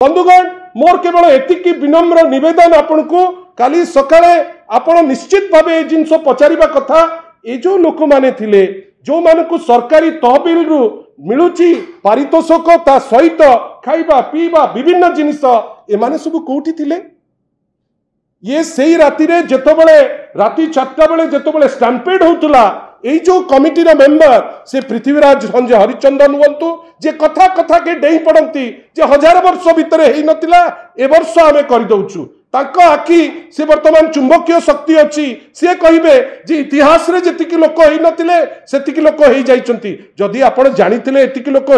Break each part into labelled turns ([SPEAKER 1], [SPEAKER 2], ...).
[SPEAKER 1] बंधुगण मोर केवल एतिकी विनम्र निवेदन आपण को काली सकाळे आपण निश्चित भाव ये जिनस पचारिबा कथा ए जो लोक माने थिले जो मानकु सरकारी तहबिल रु मिलुची पारितोषक ता सहित खाइबा पीबा विभिन्न जिनिस ए माने सब कोठी थिले ये सेही राति रे जेतबेले राति 4टा बेले जेतबेले स्टैम्पेड होतुला ए जो कमिटी रो मेंबर से पृथ्वीराज संजय हरिचंदन हुंतु जे कथा कथा के डेई पड़ती जे 1000 वर्ष भीतर हेई नतिला ए वर्ष आमे करि दउछु ताको आखि से वर्तमान चुंबकीय शक्ति अछि से कहिबे जे इतिहास रे जेतिकी लोक हेई नतिले सेतिकी लोक हेई जाइचंती जदि आपण जानिथिले एतिकी लोक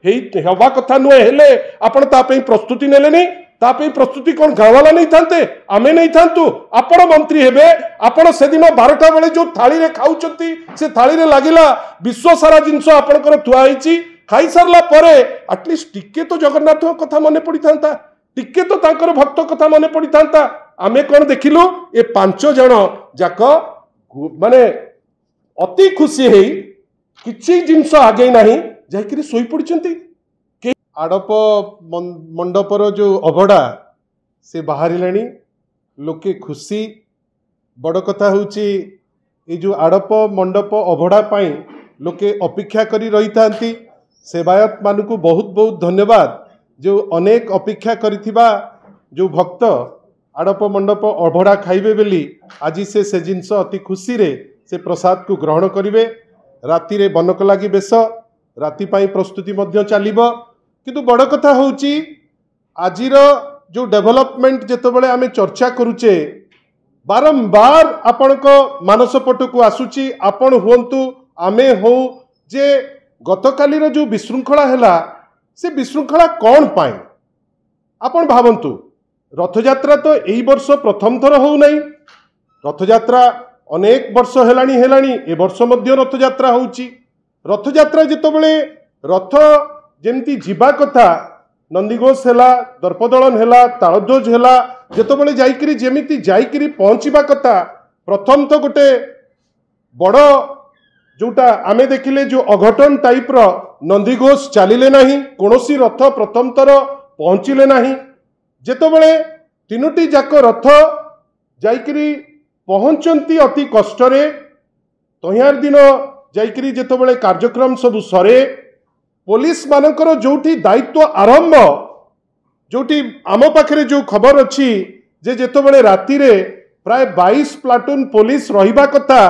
[SPEAKER 1] हेई हवा कथा नुए हेले आपण ता पई प्रस्तुति नेले नै ता पई प्रस्तुति कोन गावाला नै थांते आमे नै थांतु आपण मंत्री हेबे आपण से दिन 12टा बेले जो थाली रे खाउचंती से थाली रे लागिला विश्व सारा जिंस आपणकर थुआ हिची खाई सारला परे एटलीस्ट टिके तो जगन्नाथ कथा मने पड़ी थांता टिके तो तांकर भक्त कथा मने पड़ी थांता आमे कोन देखिलु ए 5 जण जाक माने अति खुशी हेई किछि जिंस आगे नाही जाईकरी सोई पड़िचंती
[SPEAKER 2] आड़प मंडपर जो अभड़ा से बाहर लोके खुशी बड़ कथा होची ये जो आड़प मंडप अभड़ा पाई लोके अपेक्षा करी रही थांती सेवायत मानकु बहुत बहुत धन्यवाद जो अनेक अपेक्षा करिथिबा जो भक्त आड़प मंडप अभड़ा खाइबे बेली आज से जिनस अति खुशी रे से प्रसाद को ग्रहण करिवे राति रे बनक लागी बेश राति पाई प्रस्तुति मध्य चलिबो किंतु बड़ कथा होची आजिर जो डेवलपमेंट जेतबेले आमे चर्चा करूचे बारंबार आपणको मानस पटकू आसुची आपण हुंतु आमे हो जे गतकाली रो जो विशृंखला हैला से विशृंखला कौन पाए आपण भावंतु रथयात्रा तो एई वर्ष प्रथम थर हो नहीं रथयात्रा अनेक वर्ष हेलानी ए वर्ष मध्य रथयात्रा होची रथयात्रा जेतबेले रथ जेमती जीवा कथा नंदीघोष हैला दर्पदलन हैला तालध्वज हैला जेतबेले जाईकरी जेमिति जाईकरी पहुंचीबा कथा प्रथम तो गोटे बड़ जोटा आमे देखिले जो अघटन टाइप रो नंदीघोष चलिले नाही कोनोसी रथ प्रथम तर पहुंचिले नाही जेतबेले तीनोटी जाक रथ जाईकरी पहुंचंती अति कष्टरे तहियार दिन जाईकरी जेतबेले कार्यक्रम सब सरे पुलिस मानकर जोठी दायित्व आरंभ जोठी आम पाखरे जो खबर अच्छी जे जेतबेले राति रे प्राय 22 प्लाटून पुलिस रहिबा कथा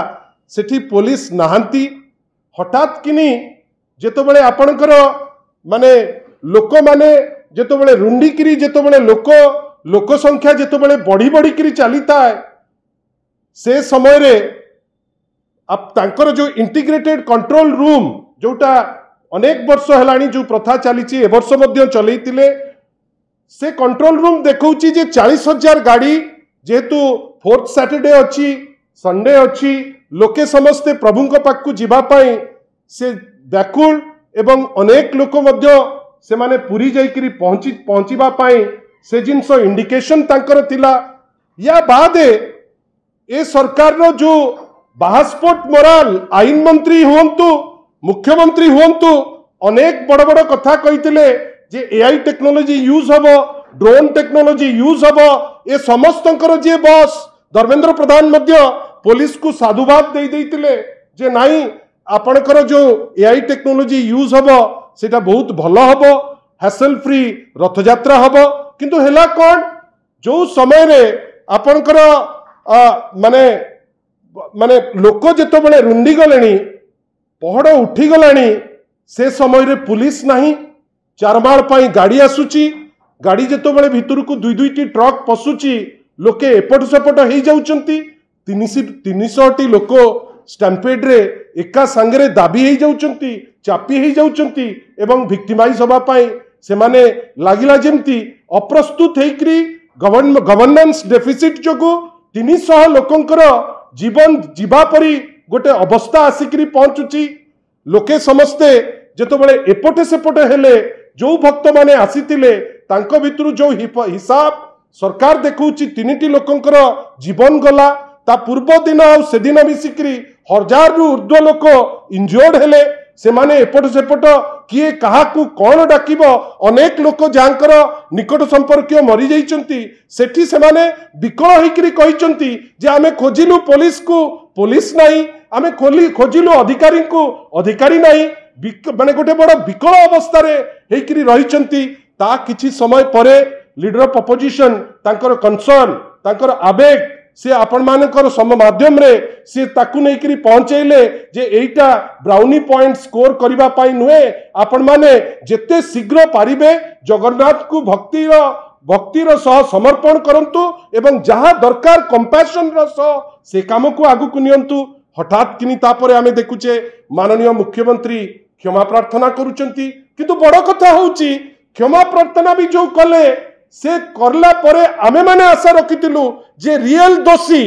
[SPEAKER 2] सेठी पुलिस नाहांती हठात किनी जेतबेले आपणकर माने लोक माने जेतबेले रुंडीकिरी जेतबेले लोक संख्या जेतबेले बढ़ी बढ़ी किरी चलीता है से समय रे आप तांकर जो इंटीग्रेटेड कंट्रोल रूम जोटा अनेक वर्ष हेलानी जो प्रथा चली ए वर्ष मध्य चलैतिले से कंट्रोल रूम देखौची जे 40,000 गाड़ी जेहेतु 4th सैटरडे अच्छी संडे अच्छी लोके समस्ते प्रभु पाखु जीवा पाई से व्याकुल एवं अनेक लोक मध्य से माने पुरी जाईकरी पहुंचीबा पाई से जिनस इंडिकेशन तांकर थिला या बाद ए सरकार रो जो बाहास्पोर्ट मोराल आईन मंत्री हुंतु मुख्यमंत्री हुंतु अनेक बड़ बड़ कथा कहिथिले जे एआई टेक्नोलॉजी यूज हबो ड्रोन टेक्नोलॉजी यूज हबो ए समस्तंकर जे बॉस धर्मेंद्र प्रधान मध्य पुलिस को साधुवाद दे देइतिले जे नाही आपणकर जो एआई टेक्नोलॉजी यूज हबो सेटा बहुत भलो हबो हैसल फ्री रथयात्रा हबो किंतु हेला कोन जो समय रे आपणकर माने माने लोक जेतबेले रुंडी गलेनी पहड़ उठी गलानी से समय रे पुलिस नाही चारमाल पाई गाड़ी आसुची गाड़ी जेतबेले भितर को दुई दुईटी ट्रक पशुची लोके एपट सेपट हो जाउचंती 300 लोक स्टैम्पेड रे एका संगरे दाबी हो जाउचंती चापी हो जाउचंती एवं विक्टिमाइज होबा पाई से माने लागिला जेमती अप्रस्तुत हेकरी गवर्नेंस डेफिसिट जोगु 300 लोकंकर जीवन जीवा परी गोटे अवस्था आसिकरी पहुंचुची लोके समस्ते जेतबेले एपटे सेपटे हेले जो भक्त माने आसीतिले तांको भितरु जो हिसाब सरकार देखौची 3टी लोकंकर जीवन गला ता पूर्व दिन आ से दिन मिसिकरी 1000 रु ऊर्ध्व लोक इंजर्ड हेले
[SPEAKER 1] से माने एपट सेपट किए काहाकू कौन डाकिब अनेक लोक जांकर निकट संपर्कीय मरी जाइछंती सेठी से माने विकल होइकरी कहिछंती जे आमे खोजिलु पुलिस को पुलिस नाही आमे खोजिलु अधिकारी को अधिकारी नाही माने गोटे बड़ विकल अवस्था रे हेइकरी रहिछंती ता किछि समय परे लीडर ऑफ अपोजिशन तांकर कंसर्न तांकर आवेग से आपण मानकर सम माध्यम रे से ताकू नहीं करी पहुंचेले जे एटा ब्राउनी पॉइंट स्कोर करिबा पाई नुहे आपण माने जेते शीघ्र पारिबे जगन्नाथ को भक्तिर सह समर्पण करंतु एवं जहां दरकार कंपैशन रो सह से काम को आगु को नियंतु हठात किनी तापरे आमे देखुचे माननीय मुख्यमंत्री क्षमा प्रार्थना करूचंती किंतु बड़ कथा होउची क्षमा प्रार्थना भी जो कले से करला परे आमे माने आशा रखिथिलु जे रियल दोषी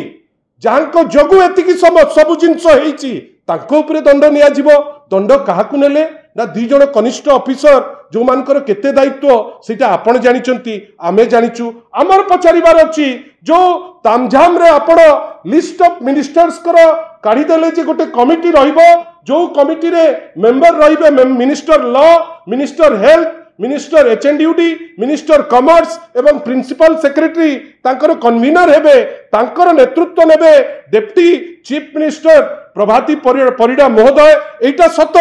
[SPEAKER 1] जहां जगु एतिकी सब जिनस हेइची तांको उपरे दंड निया जिवो दंड काहाकू नेले ना दुई जण कनिष्ठ ऑफिसर जो मानकर केते दायित्व सेटा आपण जानिचंती आमे जानिचु हमर पचारिबार अछि जो तामझाम रे आपण लिस्ट ऑफ मिनिस्टर्स कर काढी देले जे गोटे कमिटी रहिबो जो कमिटी रे मेंबर रहिबे minister law minister health minister H and UD minister commerce एवं प्रिंसिपल सेक्रेटरी तांकर कन्वीनर हेबे तांकर नेतृत्व नेबे deputy chief minister Prabhati Parida महोदय एटा सत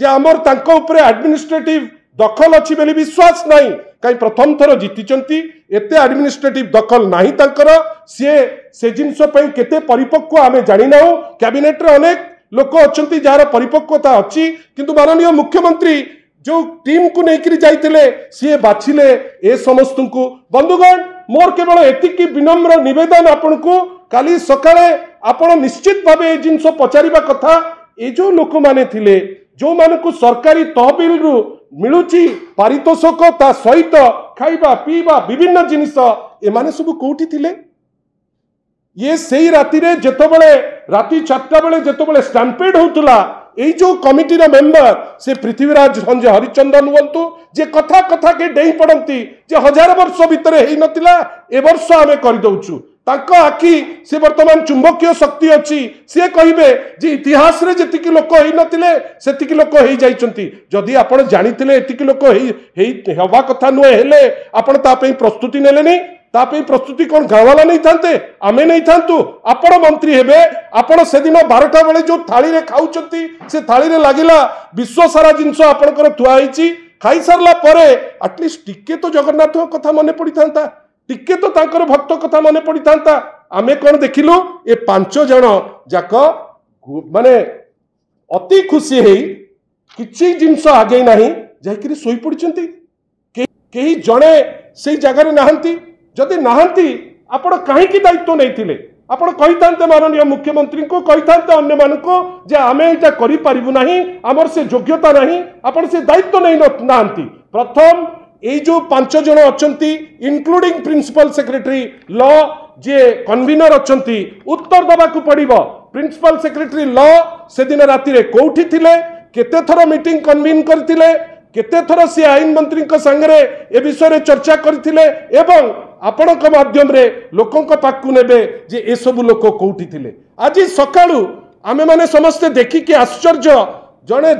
[SPEAKER 1] जे आमर तांको ऊपर एडमिनिस्ट्रेटिव दखल अछि बेली विश्वास नाही कई प्रथम थर जीतिचंती एते एडमिनिस्ट्रेटिव दखल नाही तांकर से जिनस पई केते परिपक्व आमे जानि नाउ कैबिनेट रे अनेक लोक अछंती जार परिपक्वता अछि किंतु माननीय मुख्यमंत्री जो टीम को नहीं जाइतिले सी बाछिले ए समस्त को बंधुगण मोर केवल एतिकी विनम्र निवेदन आपण को काली सकाळे आपण निश्चित भावे ए जिंस पचारिबा कथा ए जो लोक माने थिले जो मानकु सरकारी तहबिल रु मिलुची पारितोषक ता सहित खाइबा पीबा विभिन्न जिनिस ए माने सब कोठी थिले ये सही राति रे जेतबेले राति 4टा बेले जेतबेले स्टैम्पेड होतुला এই जो कमिटी मेंबर से पृथ्वीराज संजय हरिचंदन हुंतु जे कथा कथा के डेई पड़ती जे 1000 वर्ष भितर हेई नतिला ए वर्ष आमे कर दउछु तांको आखि से वर्तमान चुंबकीय शक्ति अछि से कहिबे जे इतिहास रे जतिकी लोक हेई नतिले सेतिकी लोक हेई जाइचंती जदि आपण जानिथिले एतिकी लोक हेई हवा कथा नुए हेले आपण ता पई प्रस्तुति नेले नहीं तापे प्रस्तुति कौन गाँवाला नहीं थांते आमे नहीं थांतु आपण मंत्री हेबे आपण से दिन 12टा बेले जो थाली रे खाउचंती से थाली रे लागिला विश्व सारा जिंस आपणकर थुआ हिची खाई सारला परे एटलिस्ट टिके तो जगन्नाथ कथा मने पड़ी थांता टिके तो तांकर भक्त कथा मने पड़ी थांता आमे कोन देखिलु ए 5 जण जाक माने अति खुशी हेई किछि जिंस आगे नाही जाईकरी सोई पड़िचंती केही जणे सेई जगह रे नाहंती जदि नाहंती आपण काहेकि दायित्व नहीं थिले आपण कहितांते माननीय मुख्यमंत्री को कहितांते अन्य मानको जे आमे एटा करि परिबु नाही हमर से योग्यता नाही आपण से दायित्व नहीं नाहंती प्रथम ए जो 5 जण अछंती इंक्लूडिंग प्रिंसिपल सेक्रेटरी लॉ जे कन्वीनर अछंती उत्तर दबा को पड़िबो प्रिंसिपल सेक्रेटरी लॉ से दिन राति रे कोठी थिले केते थरो मीटिंग कन्वीन करथिले केते थरो से आईन मंत्री को संगरे ए विषय रे चर्चा करथिले एवं आपण माध्यम रे लोकों पाकू नेबे जे ए सब लोक कोठी थिले आज सकाळू आमे माने समस्त देखि कि आश्चर्य जणे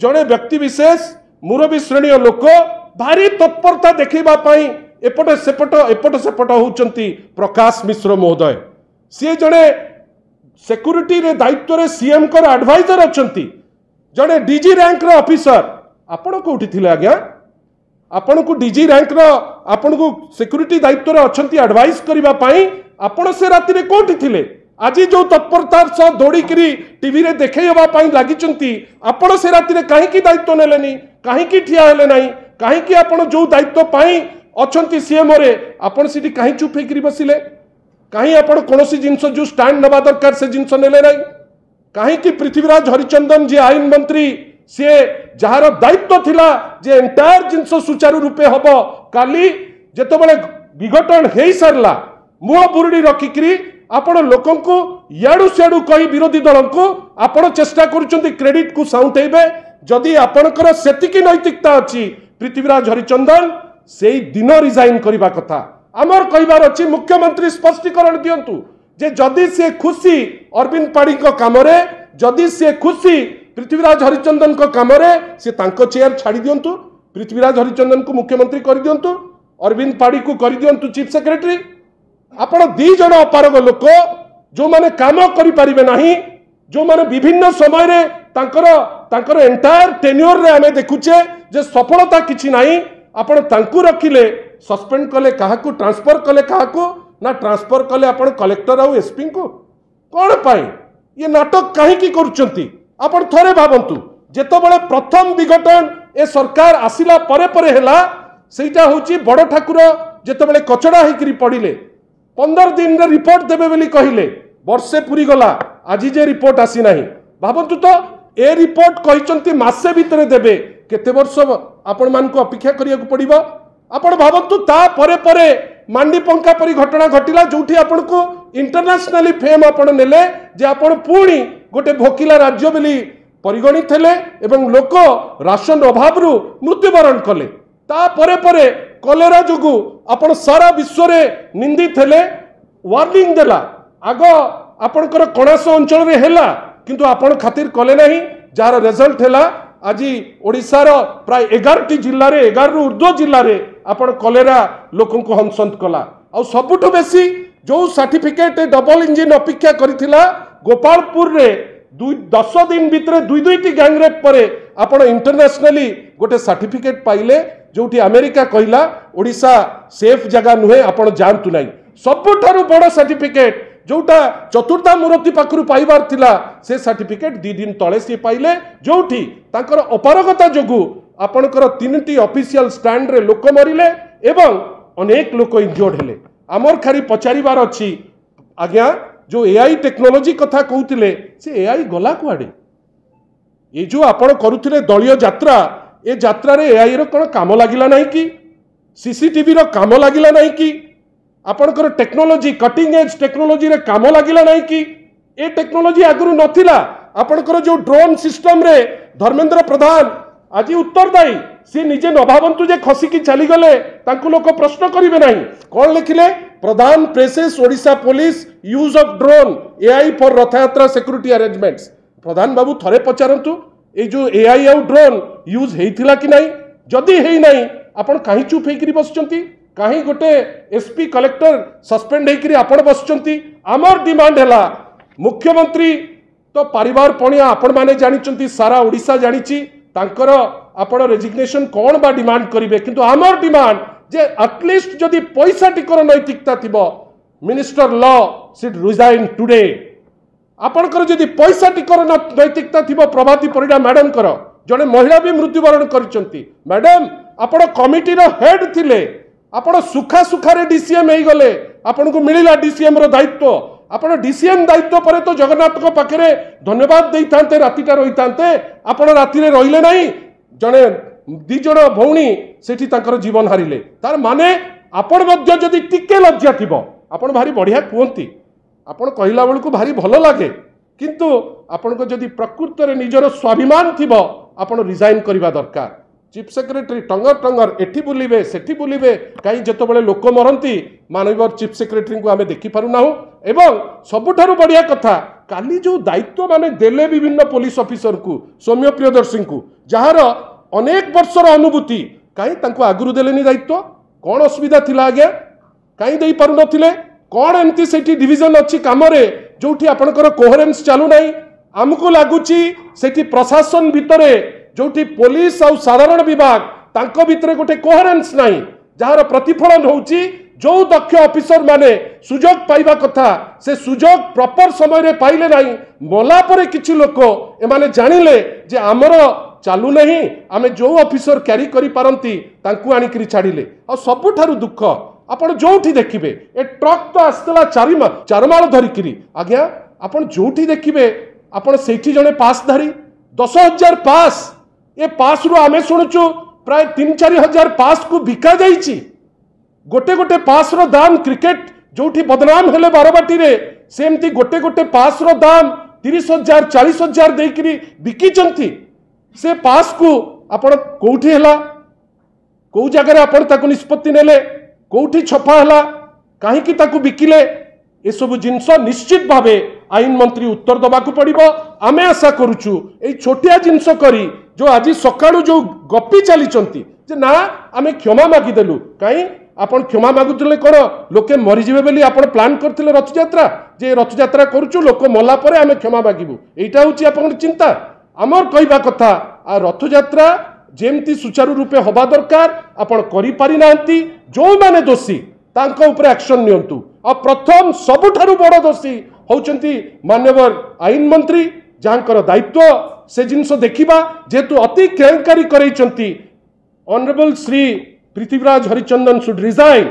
[SPEAKER 1] जणे व्यक्ति विशेष मुरबी श्रेणी लोक भारी तत्परता देखिबा पई एपट सेपट होउचंती प्रकाश मिश्र महोदय सी जणे सिक्युरिटी रे दायित्व रे सीएम कर एडवाइजर अछंती जणे डीजी रैंक रो ऑफिसर आपण कोठी थिले आज्ञा आपण को डीजी रैंक रो आपण को सिक्युरिटी दायित्व रे अछंती एडवाइस करिबा पई आपण से राति रे कोठी थिले आज जो तत्परता सह दौड़िकी टीवी रे देखैबा पई लागिचंती आपण से राति रे काहे की दायित्व नेलेनी काहे की ठिया हेले नाही काहे की आपण जो दायित्व पई अछंती सीएम रे आपण सिटी काहे चुप हेकरी बसिले काहे आपण कोनोसी जिंस जो स्टैंड नबा दरकार से जिंस नेले नाही काहे की पृथ्वीराज हरिचंदन जे आईन मंत्री से जार दायित्व थिला जे एंटायर जिंस सुचारू रूपे हबो काली जेतबेले विघटन हेई सरला मुह बुरुडी रखिकरी आपण लोकन को याडू सियाडू कही विरोधी दल को आपण चेष्टा करूचंती क्रेडिट को साउंटेबे जदि आपणकर सेतिकी नैतिकता अछि पृथ्वीराज हरिचंदन सेई दिन रिजाइन करिबा कथा आमर कहिबार अछि मुख्यमंत्री स्पष्टीकरण दियंतु जे जदि से खुशी अरविंद पाड़ी को काम रे जदि से खुशी पृथ्वीराज हरिचंदन को काम से चेयर छाड़ी दिंतु पृथ्वीराज हरिचंदन को मुख्यमंत्री कर दिंतु अरविंद पाड़ी को कर दिंतु चीफ सेक्रेटरी आपण दी जन अपारग लोक जो माने काम करि परिबे नाही जो माने विभिन्न समय रे तांकर एंटायर टेन्योर रे हमें देखुचे जे सफलता किछि नाही आपण तांकु रखिले सस्पेंड कले काहाकू ट्रांसफर कले काहाकू ना ट्रांसफर कले आपण कलेक्टर आउ एसपी को कोन पाई ये नाटक काहे की करूचंती आपण थरे भाबंतु जेतबेले प्रथम विघटन ए सरकार आसिला परे परे हेला सेटा होची बड़ ठाकुर जेतबेले कचड़ा हेकरी पड़िले 15 दिन रे रिपोर्ट देबे बोली कहिले वर्षे पूरी गला आज जे रिपोर्ट आसी नाही भाबंतु तो ए रिपोर्ट कहिचंती मासे भितरे देबे केते वर्ष आपण मान को अपेक्षा करिया को पड़िबो आपण भाबंतु ता परे परे मांडी पंका परी घटना घटिला जोठी आपण को इंटरनेशनली फेम आपण नेले जे आपण पुणी गोटे भोकिला राज्य बोली परिगणित हेले एवं लोक राशन अभाव रु मृत्युवरण कले ता परे परे कलेरा जोगु आपण सारा विश्व रे निंदित हेले वार्निंग देला आग आपणकर कणास अंचल रे हेला किंतु आपण खातिर कले नाही जार रिजल्ट हेला आज ओडिशार प्राय 11टी जिल्ला रे 11 रु ऊर्ध्व जिल्ला रे आपण कलेरा लोकन को हंसंत कला आ सबुठो बेसी जो सर्टिफिकेट डबल इंजिन अपेक्षा करिथिला गोपालपुर रे 10 दिन भितर दुईटी गैंगरेप पर आपण इंटरनेशनली गोटे सर्टिफिकेट पाइले जोठी अमेरिका कहला ओडिशा सेफ जगह नुहे आपण जानतु नाही सबुठारु बड़ सर्टिफिकेट जोटा चतुर्था मूर्ति पाखरु पाइबार थिला से सर्टिफिकेट 2 दिन तले से पाइले जोठी तांकर अपारगता जोगु आपणकर 3टी ऑफिशियल स्टैंड रे लोक मरिले एवं अनेक लोक इंजर्ड हेले आमर खाली पचारिबार अछि आज्ञा जो एआई टेक्नोलॉजी कथा कहउतिले से एआई गला कुआडे ये जो आपण करूथिले दलिय यात्रा ए यात्रा रे एआई रो कोन काम लागिला नाही कि सीसीटीवी रो काम लागिला नाही कि आपणकर टेक्नोलॉजी कटिंग एज टेक्नोलॉजी रे काम लागिला नाही कि ए टेक्नोलॉजी आगरु नथिला आपणकर जो ड्रोन सिस्टम रे धर्मेंद्र प्रधान आज उत्तरदायी सी निजे न भावंतु जे खसिकी चली गले तांकु लोक प्रश्न करिवे नाही कोन लिखिले Pradhan presses Odisha police use of drone AI for Rathyatra security arrangements Pradhan बाबू थरे पचारंतु ए जो एआई आउ ड्रोन यूज हेइथिला कि नाही जदी हेइ नाही आपण काहे चुप हेकरी बसचंती काहे गोटे एसपी कलेक्टर सस्पेंड हेकरी आपण बसचंती आमर डिमांड हैला मुख्यमंत्री तो परिवार पणिया आपण माने जानिचंती सारा ओडिशा जानिची तांकर आपण रेजिग्नेशन कौन बा डिमांड करिवे किंतु आमर डिमांड जे एटलिस्ट जदि पैसा टिकर नैतिकता थिबो minister law should resign today आपणकर जदि पैसा टिकर नैतिकता थिबो प्रभाती परिडा मैडम कर जने महिला भी मृत्युवरण करिसंती मैडम आपण कमिटी रो हेड थिले आपण सुखा सुखा रे डीसीएम हेई गले आपण को मिलिला डीसीएम रो दायित्व आपण डीसीएम दायित्व पर तो जगन्नाथ को पाखरे धन्यवाद देई थांते रातिटा रही थांते आपण राति रे रहिले नाही जने दी जण भौणी सेठी तांकर जीवन हारिले तार माने आपण मध्य जदि टिके लज्जा थिबो आपण भारी बढ़िया कहंती आपण कहिला बेलू भारी भलो लागे किंतु आपण को जदि प्रकृत रे निजर स्वाभिमान थिबो आपण रिजाइन करबा दरकार चीफ सेक्रेटरी टंगर टंगर एठी बुलिबे सेठी बुलिबे कहीं जतबेले लोक मरंती माननीय चीफ सेक्रेटरी को आमे देखि पारु नाहु एवं सबुठारु बढ़िया कथा काली जो दायित्व माने देले विभिन्न पुलिस ऑफिसर को सौम्य प्रियदर्शी को जहार अनेक वर्षर अनुभूति कहीं तांको आगुरु देलेनी दायित्व कौन असुविधा थिला आज्ञा कहीं देई पारु नथिले कौन एमती सेठी डिविजन अच्छी कामरे जोठी आपणकर कोहेरेंस चालू नाही आमको लागुची सेठी प्रशासन भितरे जोठी पुलिस और साधारण विभाग तांको भितरे गोटे कोहेरेंस नाही जहार प्रतिफलन होउची जो दक्ष ऑफिसर माने सुजोग पाइबा कथा से सुजोग प्रॉपर समय रे पाइले नाही मोला परे किछि लोक एमाने जानिले जे हमर चालू नहीं आमे जो ऑफिसर कैरी करि पारंती तांकु आनी करी छाडिले और सबुठारु दुख आपण जोठी देखिबे ए ट्रक तो आस्तला चारमाल धरिकिरी आज्ञा आपण जोठी देखिबे आपण सेठी जने पासधारी 10,000 पास ए पास रु आमे सुनुचु प्राय 3-4 हजार पास को बिका जाइछि गोटे गोटे पास रो दाम क्रिकेट जोठी बदनाम हेले बारबाटी रे सेमती गोटे गोटे पास रो दाम 30,000 40,000 देकिरी बिकिचंती से पास को आपण कोठी हला को जगह आपण ताको निष्पत्ति नेले कोठी छपा हला काहे की ताको बिकिले ए सब जिंस निश्चित भावे आईन मंत्री उत्तर दबाकू पड़िबो आमे आशा करूचु ए छोटिया जिनस करी जो आज सकाळु जो गपी चली जे ना आमे क्षमा मागिदेलु कहीं आपण क्षमा मागुले कौन लोके मरीजे बोली आपण प्लान करथिले रथयात्रा जे रथयात्रा करूचु लोक मला परे आमे क्षमा मागिबु एटा होची आपण चिंता आमर कहबा कथा आ रथयात्रा जेमती सुचारू रूपे हवा दरकार आपण करि पारि नांती जो माने दोषी तांका ऊपर एक्शन नियंतु आ प्रथम सबुठारु बड़ दोषी होचंती मान्यवर आईन मंत्री जहाँकर दायित्व से जिनस देखिबा जेतु अति केलेंकारी करैचंती honourable Shri Prithviraj Harichandan should resign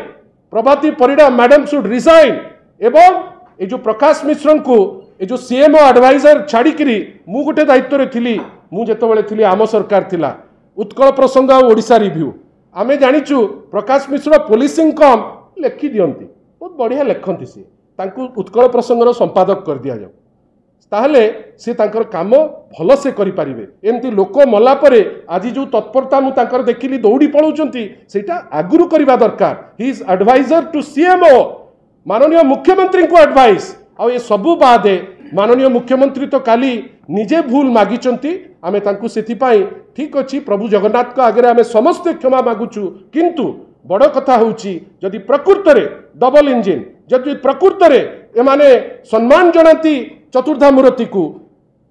[SPEAKER 1] Prabhati Parida madam should resign एवं ए जो प्रकाश मिश्र को ए जो सीएमओ एडवाइजर छाड़िकी मु गोटे दायित्व रे थिली मु जेतबेले थिली आम सरकार थिला उत्कल प्रसंग और ओडिशा रिव्यू आमे जानिचु प्रकाश मिश्र पुलिसिंग कम लेखि दियंती बहुत बढ़िया लेखंती सी तांकु उत्कल प्रसंगर संपादक कर दिया जाऊ ताहले से तांकर काम भल से करि पारिबे एमती लोक मला परे आज जो तत्परता मु तांकर देखिली दौड़ी पळुचंती सेटा आगुरु करिबा दरकार he is adviser to CMO माननीय मुख्यमंत्री को एडवाइस आ ये सबु बादे माननीय मुख्यमंत्री तो काली निजे भूल मागिचंती आमे तांकु सेति पाई ठीक अछि प्रभु जगन्नाथ को आगे आमे समस्त क्षमा मागुचु किंतु बड़ कथा होउची जदि प्रकृत रे डबल इंजिन जदि प्रकृत रे एमाने सम्मान जनाती चतुर्धा मूर्ति को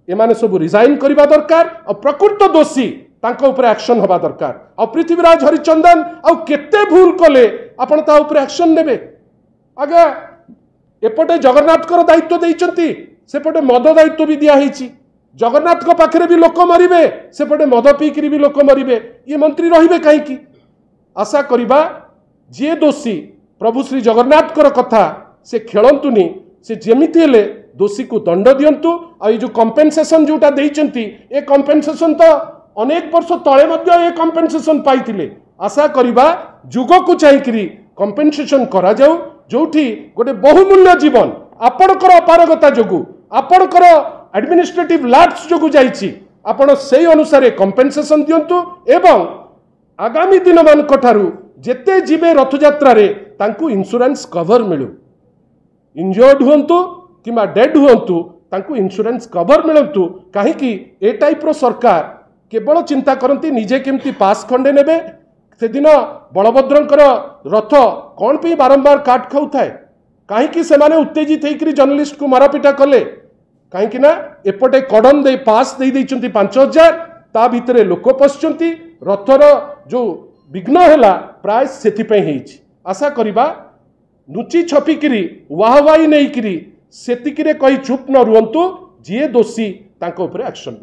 [SPEAKER 1] एमाने सब रिजाइन करबा दरकार और प्रकृत दोषी तांको ऊपर एक्शन होबा दरकार और पृथ्वीराज हरिचंदन आ केते भूल कले आपण ता ऊपर एक्शन नेबे आगे एपटे जगन्नाथ कर दायित्व देइचंती सेपटे मद दायित्व भी दिया हेची जगन्नाथ को पाखरे भी लोक मरिबे सेपटे मद पीकरी भी लोक मरिबे ये मंत्री रहिबे काहे की आशा करिबा जे दोषी प्रभु श्री जगन्नाथ कर कथा से खेलंतुनी से जेमिति हेले दोषी को दंड दियंतु आ ये जो कंपेनसेशन जोटा देइचंती ए कंपेनसेशन तो अनेक वर्ष तळे मध्य ए कंपेनसेशन पाइतिले आशा करिबा जुग को चाहिकरी कंपेनसेशन करा जाऊ जोठी गोटे बहुमूल्य जीवन आपणकर अपारगता जोगु आपणकर एडमिनिस्ट्रेटिव लैप्स जोगु जाइछि आपण सेही अनुसार कंपेनसेशन दियंतु एवं आगामी दिन मानक ठारू जेते जीवे रथयात्रा रे तांकु इंश्योरेंस कवर मिलू इंजर्ड हुंतु किमा डेड हुंतु तांकु इंश्योरेंस कवर मिलंतु कहीं ए टाइप रो सरकार केवल चिंता करती निजे केमती पास खंडे नेबे से दिन बलभद्रंकर रथ कौन पे बारंबार काट खाऊ थाए कहीं से माने उत्तेजित होकर जर्नलिस्ट को मारापिटा कले कहीं ना एपटे कड़न दे पास दे 5,000 ता भितरे लोक पशुंट रथर जो विघ्न है प्राय से आशा करिबा नुची छपिकी वाहवाही नहीं सेतिकी कही चुप न रुहंतु जी दोषी तांको ऊपर एक्शन।